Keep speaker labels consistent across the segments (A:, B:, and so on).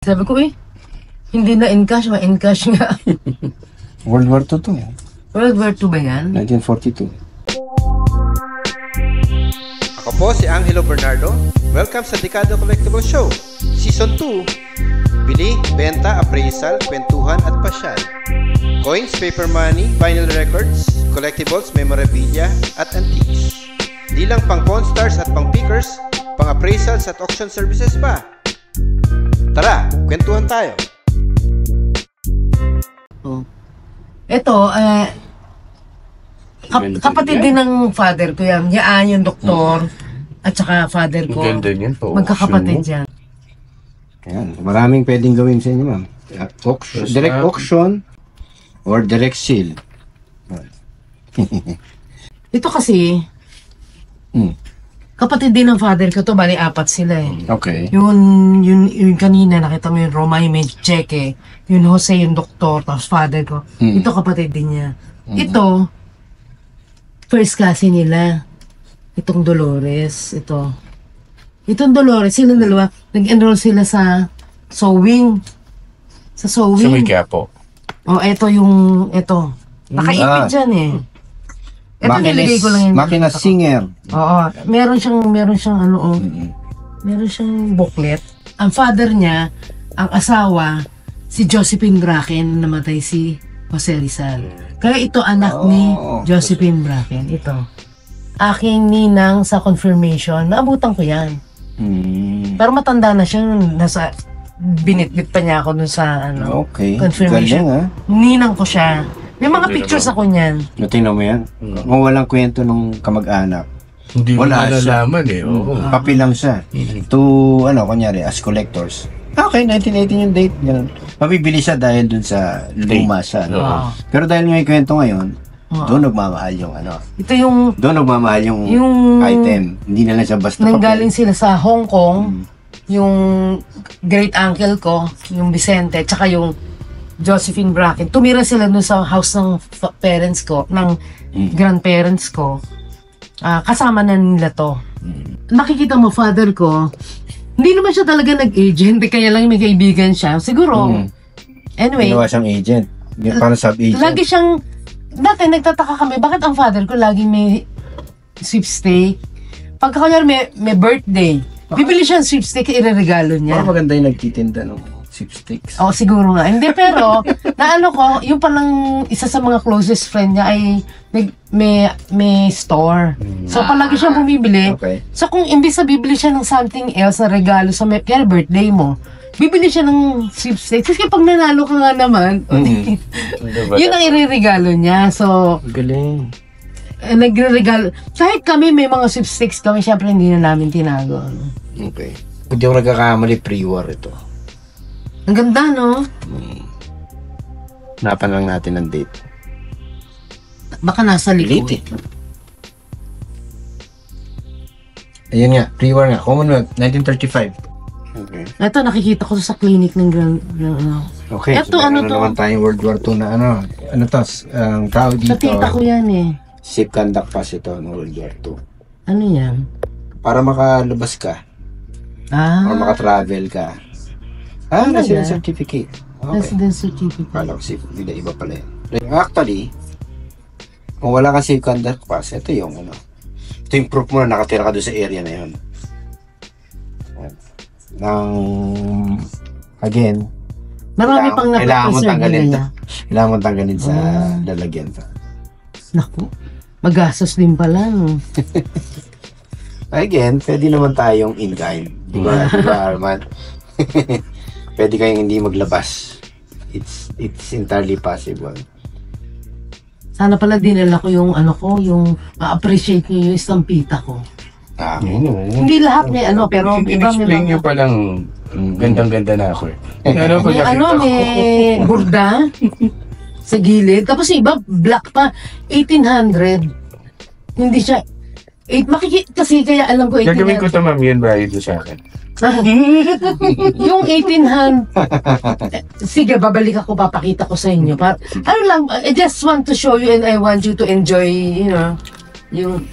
A: Sabi ko hindi na encash, ma-encash nga.
B: World War II to.
A: World War II ba yan?
B: 1942.
C: Ako po si Angelo Bernardo. Welcome sa Dekado Collectible Show, Season 2. Bili, benta, appraisal, kwentuhan at pasyal. Coins, paper money, vinyl records, collectibles, memorabilia at antiques. Di lang pang Pawn Stars at pang pickers, pang appraisals at auction services pa. Tara, kwentuhan tayo.
A: Ito, kapatid din ng father ko yan. Yan yung doktor at saka father ko.
D: Maganda yan po.
A: Magkakapatid yan.
B: Ayan, maraming pwedeng gawin sa inyo, ma'am. Auction, direct auction or direct sale.
A: Ito kasi, kapatid din ng father ko to, bali apat sila eh.
B: Okay.
A: Yung kanina, nakita mo yung Roma, yung may cheque, yung Jose, yung doktor, tapos father ko. Ito kapatid din niya. Ito, first class nila. Itong Dolores, ito. Itong Dolores, silang dalawa, nag-enroll sila sa sewing. Sa sewing.
D: Sa may Quiapo.
A: Oh, ito yung, ito. Nakaipid dyan eh. Ito nilagay ko lang yun.
B: Makina singer.
A: Oo, meron siyang meron siyang booklet. Ang father niya, ang asawa, si Josephine Bracken, namatay si Jose Rizal. Kaya ito anak ni Josephine Bracken, ito. Aking ninang sa confirmation, naabutan ko yan. Pero matanda na siya, nasa binitbit pa niya ako dun sa
B: Okay.
A: confirmation.
B: Galing,
A: Ninang ko siya. May mga pictures ako niyan.
B: Tingnan mo yan. Kung walang kwento nung kamag-anak,
D: Hindi mo
B: wala
D: malalaman eh. Oo.
B: papi lang siya. To, kunyari, as collectors. Okay, 1918 yung date. Ganun. Mabibili siya dahil dun sa luma siya.
A: Oo.
B: Pero dahil may kwento ngayon, doon nagmamahal yung
A: Ito yung
B: doon nagmamahal yung item. Hindi na lang siya basta
A: nanggaling sila sa Hong Kong, yung great uncle ko, yung Vicente, tsaka yung Josephine Bracken. Tumira sila dun sa house ng parents ko, ng grandparents ko. Kasama na nila to. Nakikita mo, father ko, hindi naman siya talaga nag-agent, kaya lang may kaibigan siya. Siguro, anyway.
B: Ginawa siyang agent. Parang sub-agent.
A: Lagi siyang, dati nagtataka kami, bakit ang father ko laging may sweepstake? Pagka kunyari may birthday, bibili siya ng sweepstake, ireregalo niya.
B: Parang maganda yung nagtitinda ng sweepstakes.
A: Oo, siguro nga. Hindi, pero, naano ko, yung palang isa sa mga closest friend niya ay may store. So, palagi siyang bumibili.
B: Okay.
A: So, kung imbis na bibili siya ng something else na regalo sa kaya birthday mo, bibili siya ng sweepstakes. Kasi pag nanalo ka nga naman, yun ang ireregalo niya. So,
B: Galing.
A: nagre-regalo. Kahit kami may mga sweepstakes kami, syempre hindi na namin tinago.
B: Okay. Kung di ako nagkakamali, pre-war ito.
A: Ang ganda, no?
B: Napan lang natin ng date.
A: Baka nasa likod.
B: Late Ayun nga, pre-war nga. Commonwealth, 1935. Okay.
A: Ito, nakikita ko sa clinic ng
B: Okay,
A: Ito,
B: so
A: ano to?
B: naman tayong World War II na ano to, ang tao dito.
A: Sa tita ko yan eh.
B: Safe conduct pass ito ng World War II.
A: Ano yan?
B: Para makalabas ka, or makatravel ka. Resident certificate. Okay.
A: Resident certificate.
B: Kala ko safe, iba pala yan. Actually, kung wala kang safe conduct pass, ito yung ito yung proof mo na nakatira ka doon sa area na yun. Again,
A: Marami pang
B: kailangan
A: niya.
B: Kailangan mo tanggalin sa lalagyan.
A: Naku, magastos din pala, no?
B: Again, pwede naman tayong in-kind. Di ba, Arman? Pwede kayong hindi maglabas. It's entirely possible.
A: Sana pala dinala ko yung yung ma-appreciate niyo yung estampita ko. Hindi lahat may pero iba may
D: In-explain nyo palang gandang-ganda na ako eh.
A: May burda sa gilid. Tapos yung iba, black pa. 1800. Hindi siya, kasi kaya alam ko 1800.
D: Gagawin ko ito, ma'am, yun ba ito sa akin?
A: Yung 1800, sige, babalik ako, papakita ko sa inyo. I just want to show you and I want you to enjoy, yung,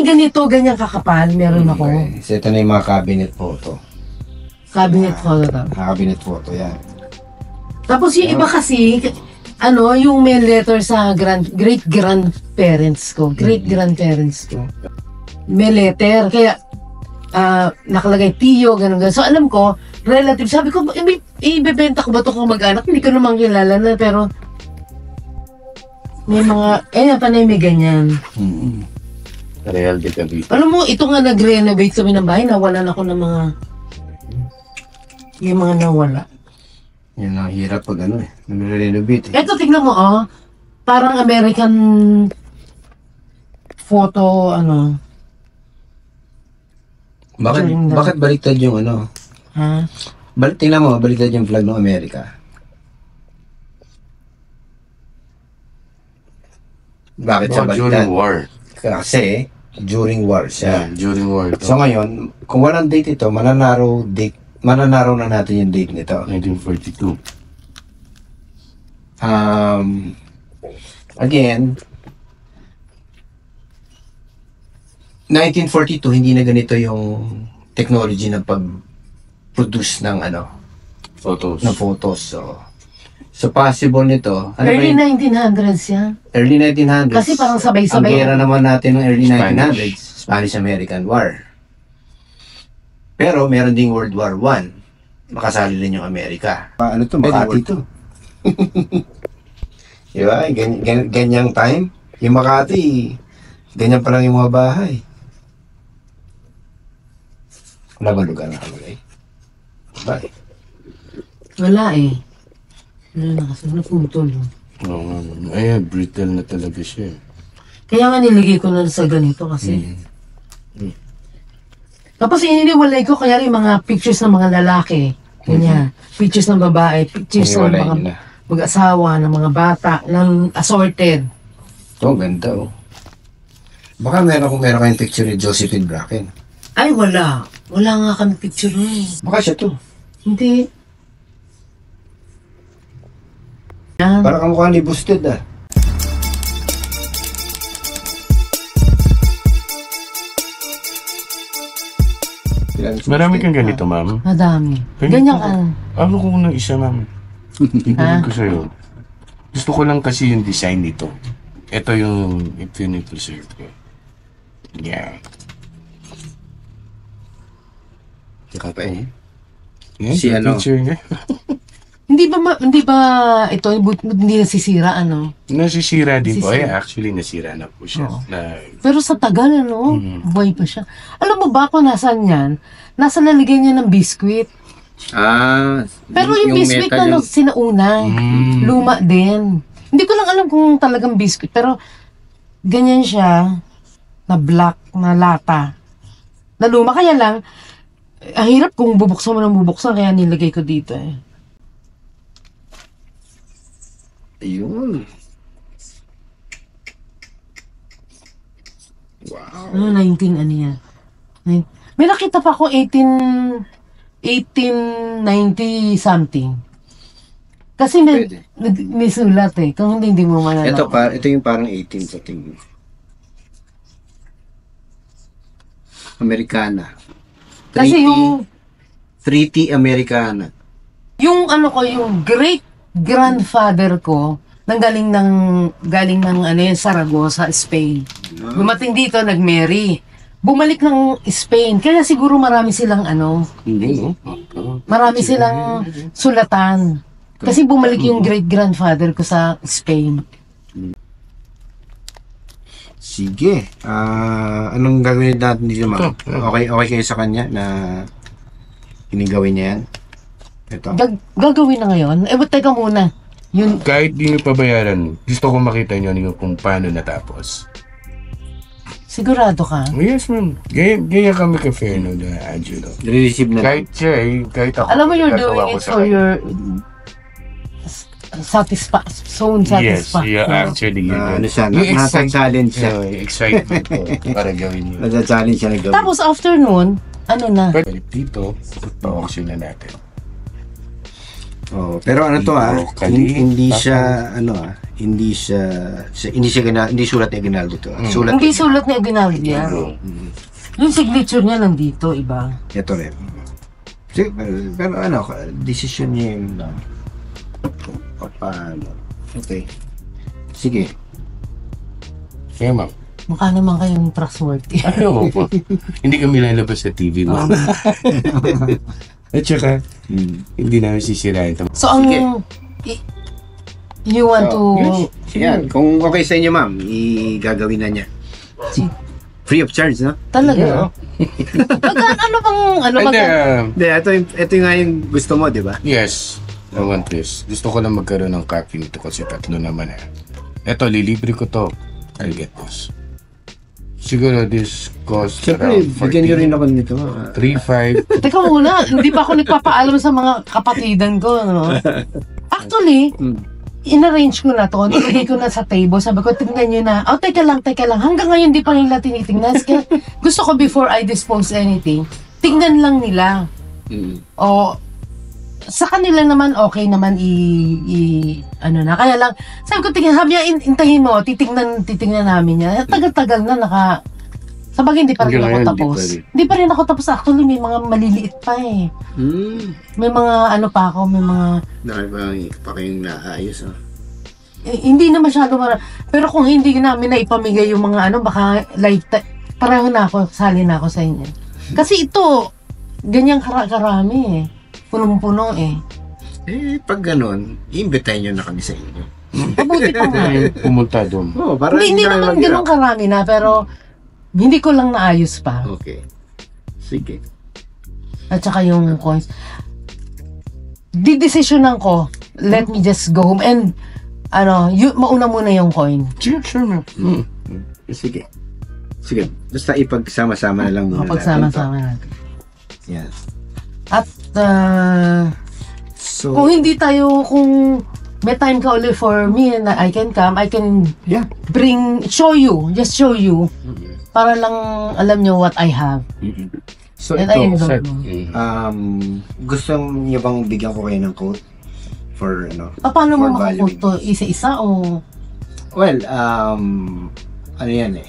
A: ganito, ganyan kakapal, meron ako.
B: So, ito na yung mga cabinet po ito.
A: Cabinet photo daw.
B: Cabinet photo, yan.
A: Tapos yung iba kasi, yung may letter sa great-grandparents ko. Great-grandparents ko. May letter. Kaya, nakalagay tiyo, ganun. So, alam ko, relative. Sabi ko, ibebenta ko ba ito kung mag-anak? Hindi ko naman kilala na, pero may mga, panay may ganyan.
D: Real de Cavite.
A: Alam mo, ito nga nag-renovate kami ng bahay, nawalan ako ng mga, yung mga nawala.
B: Yan ang hirap pag nagre-renovate.
A: Ito, tignan mo, parang American photo,
B: Bakit baliktad yung
A: Ha?
B: Tingnan mo, baliktad yung flag ng Amerika. Bakit sa baliktad?
D: During war.
B: Kasi, during war siya.
D: Yeah, during war.
B: So ngayon, kung walang date ito, mananaraw na natin yung date nito.
D: 1942.
B: Again, 1942, hindi na ganito yung technology ng pag-produce ng
D: Photos.
B: ng photos. So possible nito.
A: Early 1900s yan.
B: Early 1900s.
A: Kasi parang sabay-sabay.
B: Ang gera naman natin ng early
D: Spanish.
B: 1900s, Spanish-American War. Pero meron ding World War I. Makasali rin yung Amerika. Ano to? Makati to. Diba? Ganyang time. Yung Makati, ganyan pa lang yung mga bahay. Wala ba lugar na kalagay? Bye.
A: Wala eh. Wala na kasi naputol.
D: Ayan, brittle na talaga siya.
A: Kaya nga niligay ko na sa ganito kasi. Tapos ininiwalay ko kaya yung mga pictures ng mga lalaki. Ganyan. Pictures ng babae, pictures ng
B: Iniwalay
A: mga
B: nyo na.
A: mag-asawa, ng mga bata, ng assorted.
B: Ganda Baka meron kayong picture ni Josephine Bracken.
A: Ay, wala. Wala nga kami picture nun.
B: Baka siya to.
A: Hindi. Yan.
B: Para kamukha ni Busted
D: Marami kang ganito, ma'am.
A: Madami.
D: Ganito.
A: Ganyan ka.
D: Ano ko ng isa, ma'am? Ibigay ko sa'yo. Gusto ko lang kasi yung design nito. Ito yung Infinite Reserve ko. Yeah.
B: Tsaka pa
D: Yan,
B: Si
D: yung
B: ano?
D: picture niya.
A: Hindi ba ito hindi nasisira
D: Nasisira din po. Ay,
A: Nasisira.
D: actually, nasira na po siya.
A: Oo.
D: Pero
A: Pero sa tagal buhay pa siya. Alam mo ba kung nasaan yan? Nasa lalagyan niya ng biskwit. Pero yung biskwit na nung sinauna, luma din. Hindi ko lang alam kung talagang biskwit, pero ganyan siya, na black, na lata. Na luma, kaya lang, ang hirap kung bubuksan mo ng bubuksan, kaya nilagay ko dito eh.
B: Ayun.
A: 19 ano yan? May nakita pa ako 1890 something. Kasi may sulat eh. Kung hindi mo malalaman.
B: Ito yung parang 18 sa tingin. Americana.
A: Kasi yung
B: Treaty Americana.
A: yung great grandfather ko galing ng Saragossa, Spain. Bumating dito, nag-marry. Bumalik ng Spain. Kaya siguro marami silang
D: hindi, no?
A: marami silang sulatan. Kasi bumalik yung great grandfather ko sa Spain.
B: Sige. Anong gagawin natin dito, ma'am? Okay kayo sa kanya na hinigawin niya yan? Ito.
A: Gagawin na ngayon? Teka muna. Yun,
D: Kahit di nyo pabayaran, gusto ko makita nyo kung paano natapos.
A: sigurado ka?
D: Yes, ma'am. Gaya kami kay Ferno na Angelo.
B: Re-receive na.
D: Kahit siya kahit ako.
A: Alam mo, you're
D: gagawa
A: doing
D: ko
A: it
D: sa
A: for
D: kanya.
A: your zone
D: Yes,
A: satisfaction.
D: yeah, actually,
B: Ano siya?
D: Yung
B: Nasa-challenge siya.
D: yung excitement ko para gawin yun.
B: Nasa-challenge siya na gawin.
A: Tapos afternoon, na?
D: Balik dito, pa-auction na natin.
B: Pero to
D: Kali.
B: hindi siya hindi sulat ni Aguinaldo to. Sulat
A: Hindi sulat ni Aguinaldo yan. Yung signature niya nandito, iba.
B: ito rin. Pero ano, decision niya yung paano. Okay. Sige.
D: Kaya ma'am.
A: Mukha naman kayong trustworthy.
D: Ayaw po. Hindi kami lalabas sa TV, ma'am. At saka, hindi namin sisirain ito.
A: So, you want to...
B: Yan, kung okay sa inyo, ma'am, gagawin na niya. Free of charge, no?
A: Talaga? Ano bang...
B: Hindi, ito nga yung gusto mo, di ba?
D: Yes, I want this. Gusto ko lang magkaroon ng copy nito kasi 3 naman eh. Ito, lilibre ko to. I'll get this. Siguro this cost
B: Siyempre, bigyan nyo rin ako nito.
D: 3.5.
A: Teka muna, hindi pa ako nagpapaalam sa mga kapatidan ko, no? Actually, in-arrange ko na to, nilagay ko na sa table, sabi ko, tingnan nyo na, teka lang, hanggang ngayon di pa nila tinitingnan. Kaya gusto ko before I dispose anything, tingnan lang nila. Sa kanila naman, okay naman ano na, kaya lang, sabi ko, sabi niya, intahin mo, titingnan namin yan. Tagal-tagal na sabagay, hindi pa rin ako tapos. Hindi pa rin ako tapos. Actually, may mga maliliit pa eh. May mga ano pa ako, may mga...
B: Pa kayong naayos,
A: hindi na masyado pero kung hindi namin na ipamigay yung mga ano, baka lifetime, pareho na ako, sali na ako sa inyo. Kasi ito, ganyang karami eh. Punong-puno eh.
B: Pag ganun, i-imbitahin nyo na kami sa inyo.
A: Mabuti pa nga.
D: Pumunta doon.
A: Hindi naman ganun karami na, pero hindi ko lang naayos pa.
B: Okay. Sige.
A: At saka yung coins. Didesisyonan ko, let me just go home and mauna muna yung coin.
D: Sure, ma'am.
B: Sige. Basta ipagsama-sama na lang muna.
A: Pagsama-sama natin.
B: Yan.
A: At
B: So,
A: kung may time ka ulit for me and I can come, I can show you. Para lang alam nyo what I have.
B: So
A: and
B: ito,
A: I
B: gusto niyo bang bigyan ko kayo ng quote? For
A: paano mo
B: for
A: makakuha to? Isa-isa o?
B: Well, ano yan eh.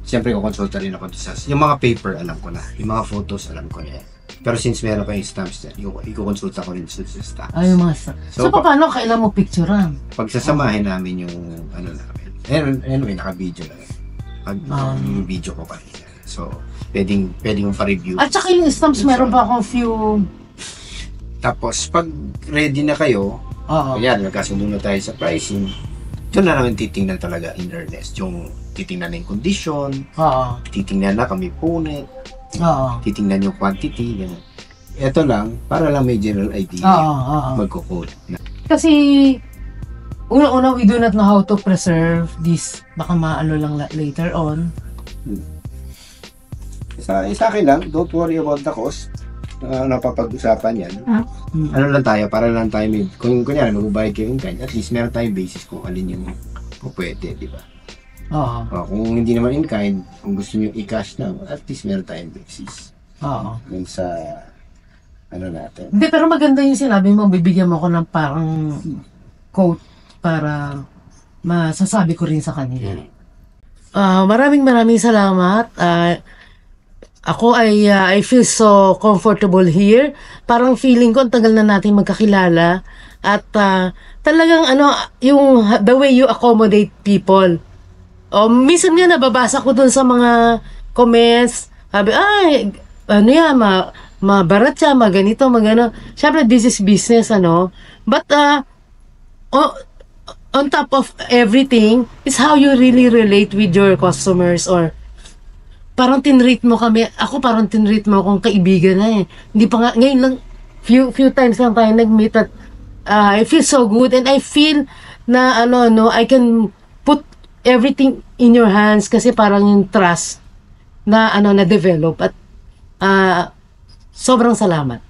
B: Siyempre, kukonsulta rin ako sa... Yung mga paper, alam ko na. Yung mga photos, alam ko na. Pero since meron pa yung stamps, ikukonsulta ko rin sa stamps.
A: Yung mga stamps. So paano kailan mo picturean?
B: Pagsasamahin namin yung namin. Anyway, naka-video na. Yung video ko kanina. So, pwedeng mong pa-review.
A: At saka yung stamps, meron pa akong few...
B: Tapos, pag ready na kayo, yan, nagkasundo na tayo sa pricing, ito na naman titingnan talaga in earnest. Yung titingnan na yung condition, titingnan na kami punit, titingnan yung quantity, yan. Ito lang, para lang may general idea, magkukode.
A: Kasi, una-una, we do not know how to preserve this. Baka maano lang later on.
B: Sa akin lang, don't worry about the cost. Napapag-usapan yan. Ano lang tayo, para lang tayo kung kunyari magbabayad kayo yung kind, at least meron tayong basis kung alin yung pwede, di ba? Kung hindi naman in kind, kung gusto nyo i-cash na, at least meron tayong basis. Yung sa natin.
A: Hindi, pero maganda yung sinabi mo, bibigyan mo ko ng parang quote para masasabi ko rin sa kanila. Maraming salamat. Ako I feel so comfortable here. Parang feeling ko ang tagal na natin magkakilala at talagang yung the way you accommodate people. Minsan nga nababasa ko dun sa mga comments, sabi, mabarat siya, maganito, magano. Siyempre, this is business, But, on top of everything, is how you really relate with your customers or parang tinrate mo kami, ako parang tinrate mo akong kaibigan na eh. Hindi pa nga, ngayon lang, few times lang tayo nag-meet at I feel so good and I feel na I can put everything in your hands kasi parang yung trust na na-develop at sobrang salamat.